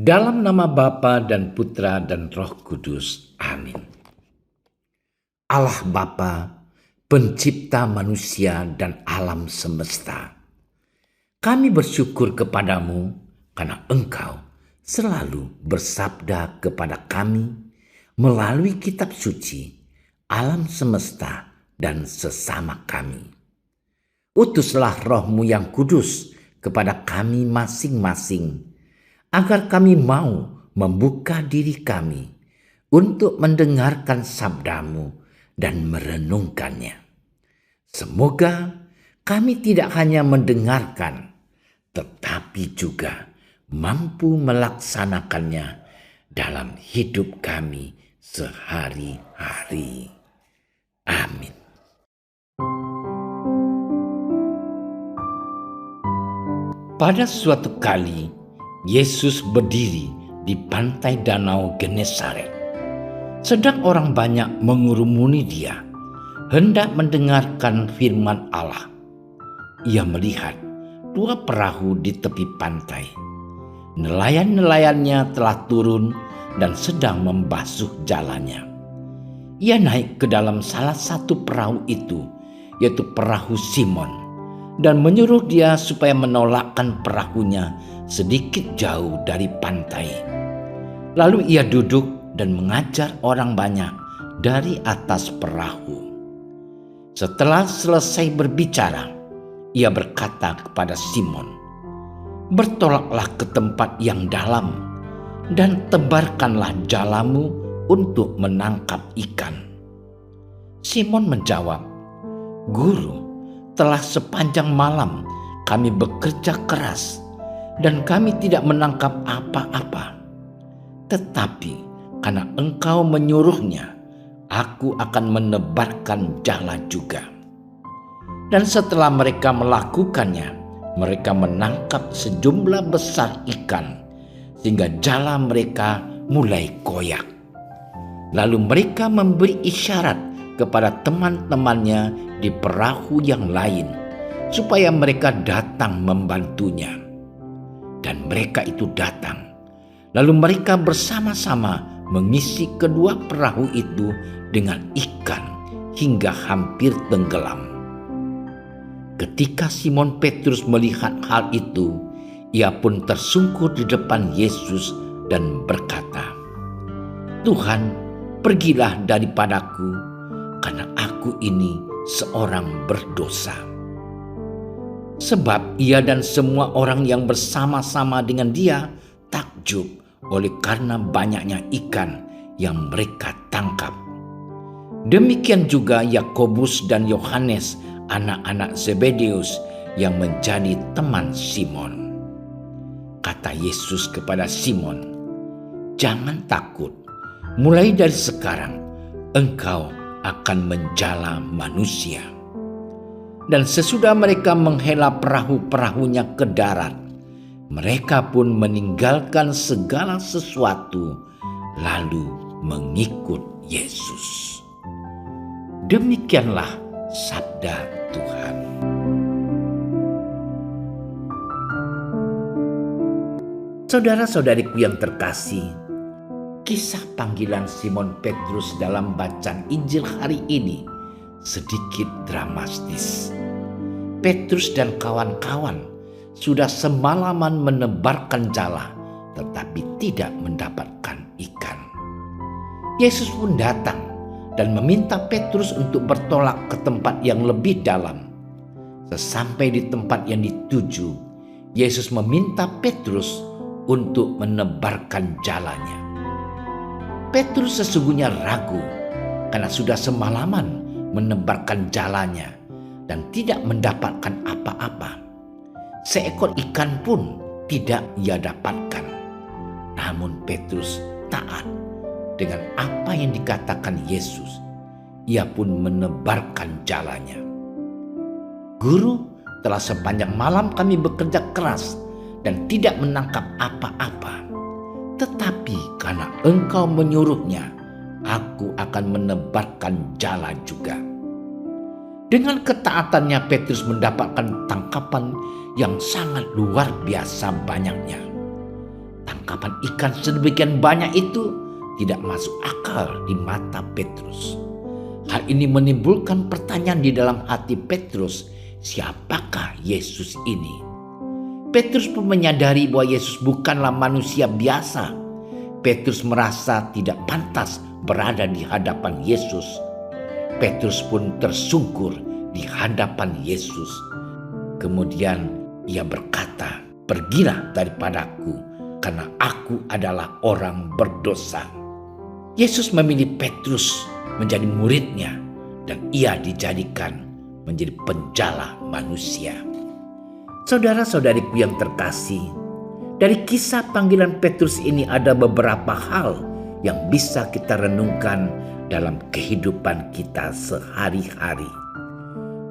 Dalam nama Bapa dan Putra dan Roh Kudus. Amin. Allah Bapa, pencipta manusia dan alam semesta, kami bersyukur kepadamu karena Engkau selalu bersabda kepada kami melalui kitab suci, alam semesta dan sesama kami. Utuslah Roh-Mu yang kudus kepada kami masing-masing, agar kami mau membuka diri kami untuk mendengarkan sabda-Mu dan merenungkannya. Semoga kami tidak hanya mendengarkan, tetapi juga mampu melaksanakannya dalam hidup kami sehari-hari. Amin. Pada suatu kali, Yesus berdiri di pantai danau Genesaret. Sedang orang banyak mengurumuni dia, hendak mendengarkan firman Allah. Ia melihat dua perahu di tepi pantai. Nelayan-nelayannya telah turun dan sedang membasuh jalannya. Ia naik ke dalam salah satu perahu itu, yaitu perahu Simon, dan menyuruh dia supaya menolakkan perahunya sedikit jauh dari pantai. Lalu ia duduk dan mengajar orang banyak dari atas perahu. Setelah selesai berbicara, ia berkata kepada Simon, "Bertolaklah ke tempat yang dalam dan tebarkanlah jalamu untuk menangkap ikan." Simon menjawab, "Guru, telah sepanjang malam kami bekerja keras dan kami tidak menangkap apa-apa. Tetapi karena Engkau menyuruhnya, aku akan menebarkan jala juga." Dan setelah mereka melakukannya, mereka menangkap sejumlah besar ikan, sehingga jala mereka mulai koyak. Lalu mereka memberi isyarat kepada teman-temannya di perahu yang lain, supaya mereka datang membantunya. Dan mereka itu datang. Lalu mereka bersama-sama mengisi kedua perahu itu dengan ikan hingga hampir tenggelam. Ketika Simon Petrus melihat hal itu, ia pun tersungkur di depan Yesus dan berkata, "Tuhan, pergilah daripadaku, karena aku ini seorang berdosa." Sebab ia dan semua orang yang bersama-sama dengan dia takjub oleh karena banyaknya ikan yang mereka tangkap. Demikian juga Yakobus dan Yohanes, anak-anak Zebedeus yang menjadi teman Simon. Kata Yesus kepada Simon, "Jangan takut, mulai dari sekarang engkau akan menjala manusia." Dan sesudah mereka menghela perahu-perahunya ke darat, mereka pun meninggalkan segala sesuatu lalu mengikut Yesus. Demikianlah sabda Tuhan. Saudara-saudariku yang terkasih, kisah panggilan Simon Petrus dalam bacaan Injil hari ini sedikit dramatis. Petrus dan kawan-kawan sudah semalaman menebarkan jala, tetapi tidak mendapatkan ikan. Yesus pun datang dan meminta Petrus untuk bertolak ke tempat yang lebih dalam. Sesampai di tempat yang dituju, Yesus meminta Petrus untuk menebarkan jalannya. Petrus sesungguhnya ragu karena sudah semalaman menebarkan jalannya dan tidak mendapatkan apa-apa. Seekor ikan pun tidak ia dapatkan. Namun Petrus taat dengan apa yang dikatakan Yesus. Ia pun menebarkan jalannya. "Guru, telah sepanjang malam kami bekerja keras dan tidak menangkap apa-apa. Tetapi karena Engkau menyuruhnya, aku akan menebarkan jala juga." Dengan ketaatannya Petrus mendapatkan tangkapan yang sangat luar biasa banyaknya. Tangkapan ikan sedemikian banyak itu tidak masuk akal di mata Petrus. Hal ini menimbulkan pertanyaan di dalam hati Petrus, siapakah Yesus ini? Petrus pun menyadari bahwa Yesus bukanlah manusia biasa. Petrus merasa tidak pantas berada di hadapan Yesus. Petrus pun tersungkur di hadapan Yesus. Kemudian ia berkata, "Pergilah daripadaku, karena aku adalah orang berdosa." Yesus memilih Petrus menjadi muridnya dan ia dijadikan menjadi penjala manusia. Saudara-saudariku yang terkasih, dari kisah panggilan Petrus ini ada beberapa hal yang bisa kita renungkan dalam kehidupan kita sehari-hari.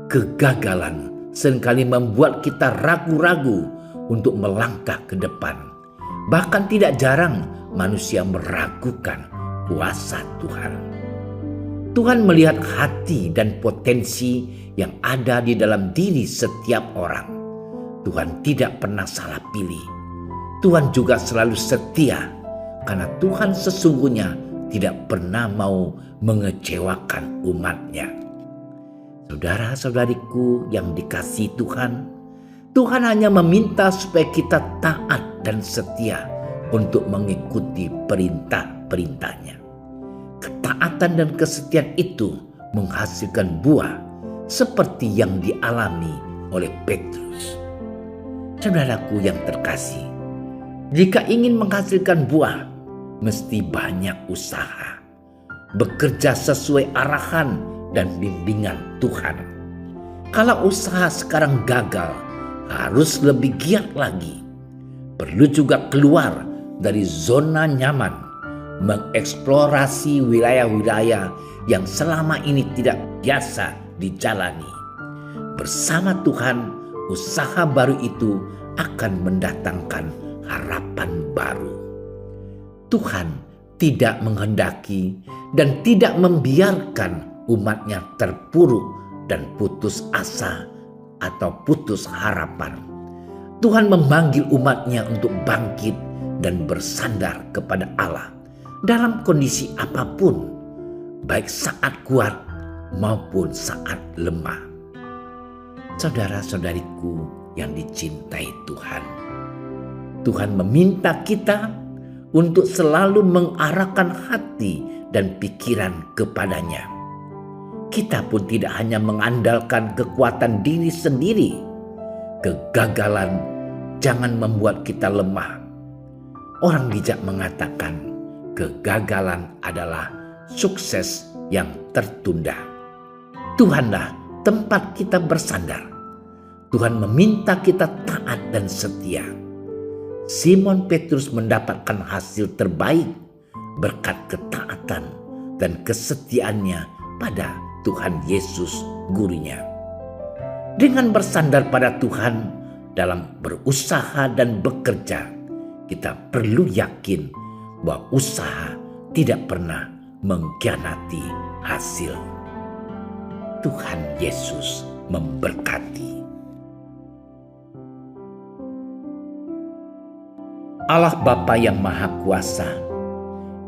Kegagalan seringkali membuat kita ragu-ragu untuk melangkah ke depan. Bahkan tidak jarang manusia meragukan kuasa Tuhan. Tuhan melihat hati dan potensi yang ada di dalam diri setiap orang. Tuhan tidak pernah salah pilih. Tuhan juga selalu setia, karena Tuhan sesungguhnya tidak pernah mau mengecewakan umatnya. Saudara-saudariku yang dikasihi Tuhan, Tuhan hanya meminta supaya kita taat dan setia untuk mengikuti perintah-perintahnya. Ketaatan dan kesetiaan itu menghasilkan buah seperti yang dialami oleh Petrus. Saudaraku yang terkasih, jika ingin menghasilkan buah, mesti banyak usaha, bekerja sesuai arahan dan bimbingan Tuhan. Kalau usaha sekarang gagal, harus lebih giat lagi. Perlu juga keluar dari zona nyaman, mengeksplorasi wilayah-wilayah yang selama ini tidak biasa dijalani. Bersama Tuhan, usaha baru itu akan mendatangkan harapan baru. Tuhan tidak menghendaki dan tidak membiarkan umatnya terpuruk dan putus asa atau putus harapan. Tuhan memanggil umatnya untuk bangkit dan bersandar kepada Allah dalam kondisi apapun, baik saat kuat maupun saat lemah. Saudara-saudariku yang dicintai Tuhan, Tuhan meminta kita untuk selalu mengarahkan hati dan pikiran kepadanya. Kita pun tidak hanya mengandalkan kekuatan diri sendiri. Kegagalan jangan membuat kita lemah. Orang bijak mengatakan, kegagalan adalah sukses yang tertunda. Tuhanlah tempat kita bersandar. Tuhan meminta kita taat dan setia. Simon Petrus mendapatkan hasil terbaik berkat ketaatan dan kesetiaannya pada Tuhan Yesus gurunya. Dengan bersandar pada Tuhan dalam berusaha dan bekerja, kita perlu yakin bahwa usaha tidak pernah mengkhianati hasil. Tuhan Yesus memberkati. Allah Bapa yang Maha Kuasa,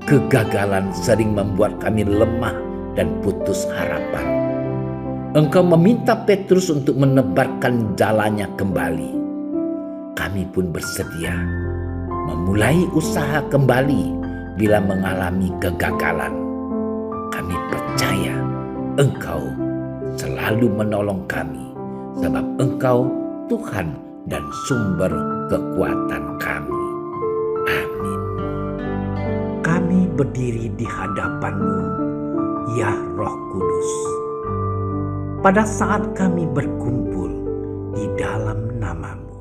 kegagalan sering membuat kami lemah dan putus harapan. Engkau meminta Petrus untuk menebarkan jalannya kembali. Kami pun bersedia memulai usaha kembali bila mengalami kegagalan. Kami percaya Engkau selalu menolong kami, sebab Engkau Tuhan dan sumber kekuatan kami. Amin. Kami berdiri di hadapan-Mu, ya Roh Kudus. Pada saat kami berkumpul di dalam nama-Mu,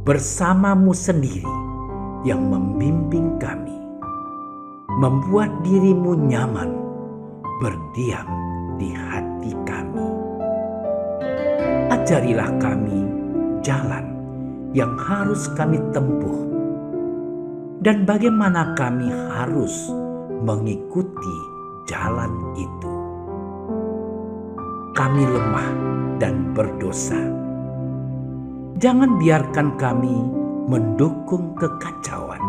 bersama-Mu sendiri yang membimbing kami, membuat diri-Mu nyaman, berdiam di hati kami. Ajarilah kami jalan yang harus kami tempuh, dan bagaimana kami harus mengikuti jalan itu. Kami lemah dan berdosa. Jangan biarkan kami mendukung kekacauan.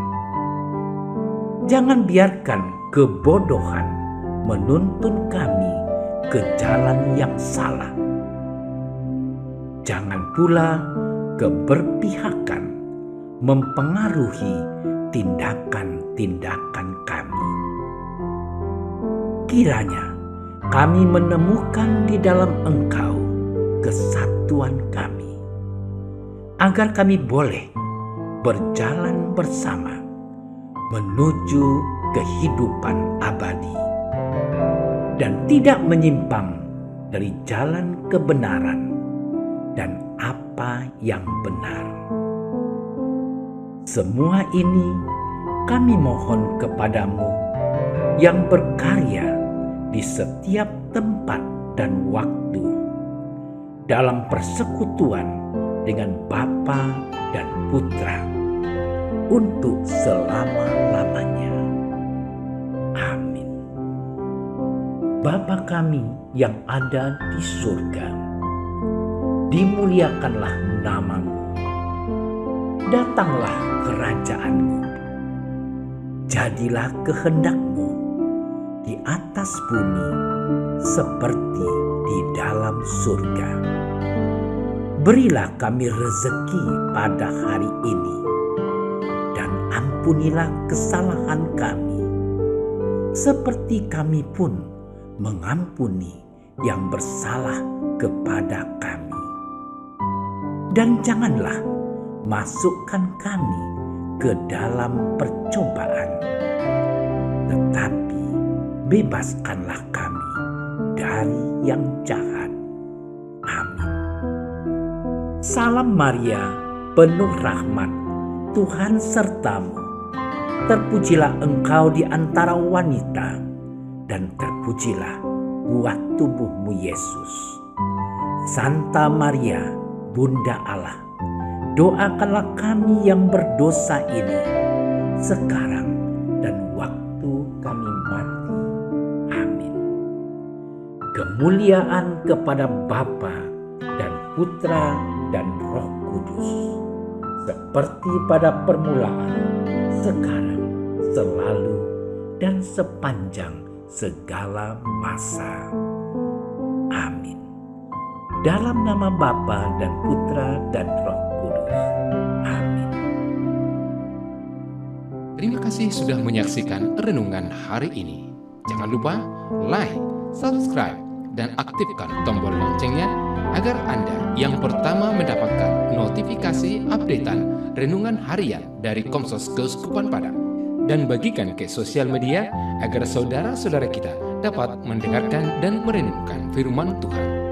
Jangan biarkan kebodohan menuntun kami ke jalan yang salah. Jangan pula keberpihakan mempengaruhi tindakan-tindakan kami. Kiranya kami menemukan di dalam Engkau kesatuan kami, agar kami boleh berjalan bersama menuju kehidupan abadi dan tidak menyimpang dari jalan kebenaran dan apa yang benar. Semua ini kami mohon kepadamu yang berkarya di setiap tempat dan waktu dalam persekutuan dengan Bapa dan Putra untuk selama-lamanya. Amin. Bapa kami yang ada di surga, dimuliakanlah nama-Mu. Datanglah kerajaan-Mu. Jadilah kehendak-Mu di atas bumi seperti di dalam surga. Berilah kami rezeki pada hari ini, dan ampunilah kesalahan kami, seperti kami pun mengampuni yang bersalah kepada kami. Dan janganlah masukkan kami ke dalam percobaan, tetapi bebaskanlah kami dari yang jahat. Amin. Salam Maria, penuh rahmat, Tuhan sertamu. Terpujilah engkau di antara wanita, dan terpujilah buah tubuhmu Yesus. Santa Maria, Bunda Allah, doakanlah kami yang berdosa ini, sekarang dan waktu kami mati. Amin. Kemuliaan kepada Bapa dan Putra dan Roh Kudus, seperti pada permulaan, sekarang, selalu, dan sepanjang segala masa. Amin. Dalam nama Bapa dan Putra dan Roh Kudus. Amin. Terima kasih sudah menyaksikan renungan hari ini. Jangan lupa like, subscribe, dan aktifkan tombol loncengnya agar Anda yang pertama mendapatkan notifikasi updatean renungan harian dari Komsos Keuskupan Padang, dan bagikan ke sosial media agar saudara-saudara kita dapat mendengarkan dan merenungkan firman Tuhan.